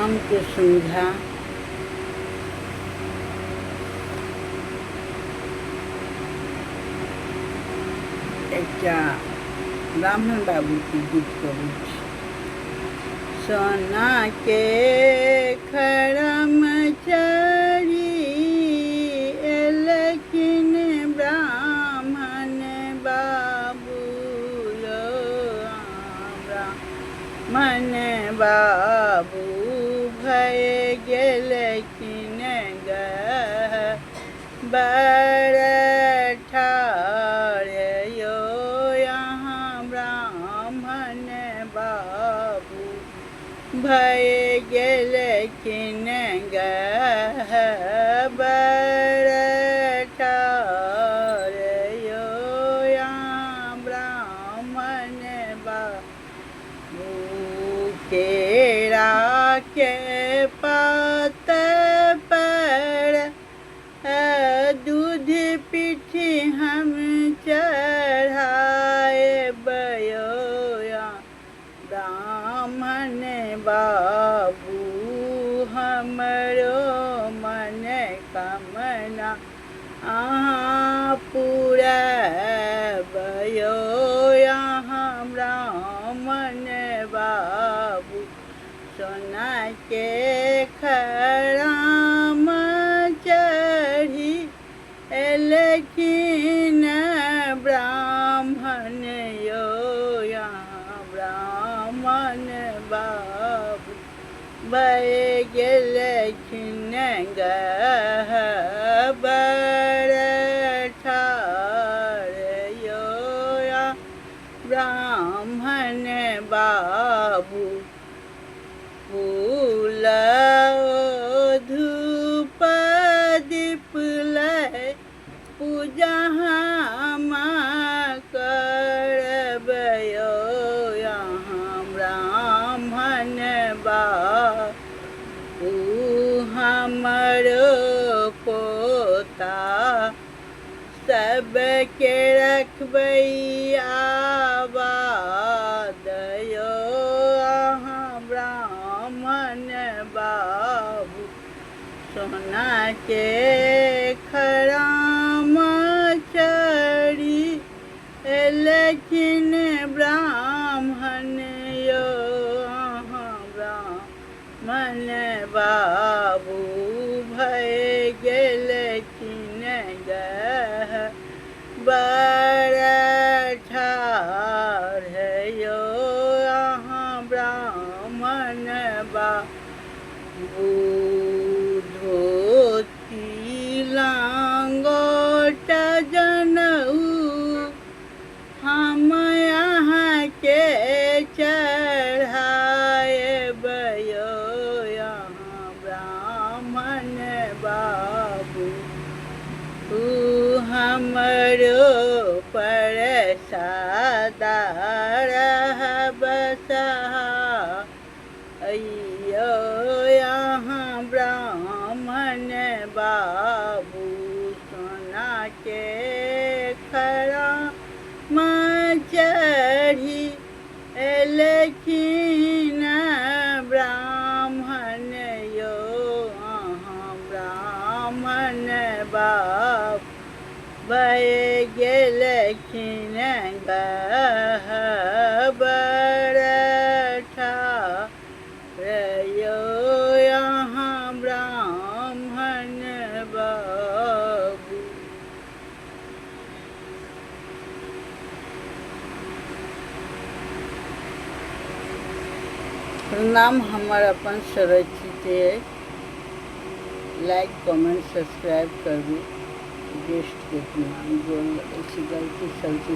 हमके समझा एक ब्राह्मण बाबू की गीत करू। सोना के खरम चढ़ी लेकिन ब्राह्मण बाबू ब्राह्मण बाबू भय गेलखिन गहबर ठाढ़ यो यहाँ ब्राह्मण बाबू भय गेलखिन गहबर ठाढ़ यो यहाँ ब्राह्मण बाबू केरा के पात पर दूध पीठी हम चढ़ाए बयो ब्राह्मण बाबू हमरो मन कामना अहाँ पुरबयो यहाँ ब्राह्मण बाबू सोना के खराम चढ़ी लेकिन ब्राह्मण यो यहाँ ब्राह्मण बाबू भय गेलखिन गहबर ठाढ़ यो यहाँ ब्राह्मण बाबू फूल धूप दीप लय पूजा हम करबयो यहाँ ब्राह्मण बाबू हमरो पोता सबके रखबै आबाद यो यहाँ ब्राह्मण बाबू सोना के खराम चढ़ी लेकिन ब्राह्मण यो यहाँ ब्राह्मण बाबू भय गेलखिन गहबर ठाढ़ यो यहाँ ब्राह्मण बाबू धोती लांगोट जनऊ हम यहाँ के चढ़ाए बयो यहाँ ब्राह्मण बाबू हमरो परसादा रहबसा अयो यहाँ ब्राह्मण बाबू सोना के खराम चढ़ी लेकिन ब्राह्मण यो यहाँ ब्राह्मण बाबू भय गेलखिन गहबर ठाढ़ यो यहाँ ब्राह्मण बाबू। प्रणाम। हमार अपन सुरक्षित लाइक कमेंट सब्सक्राइब करबी। गेस्ट के नाम जोड़ गलती सब्जी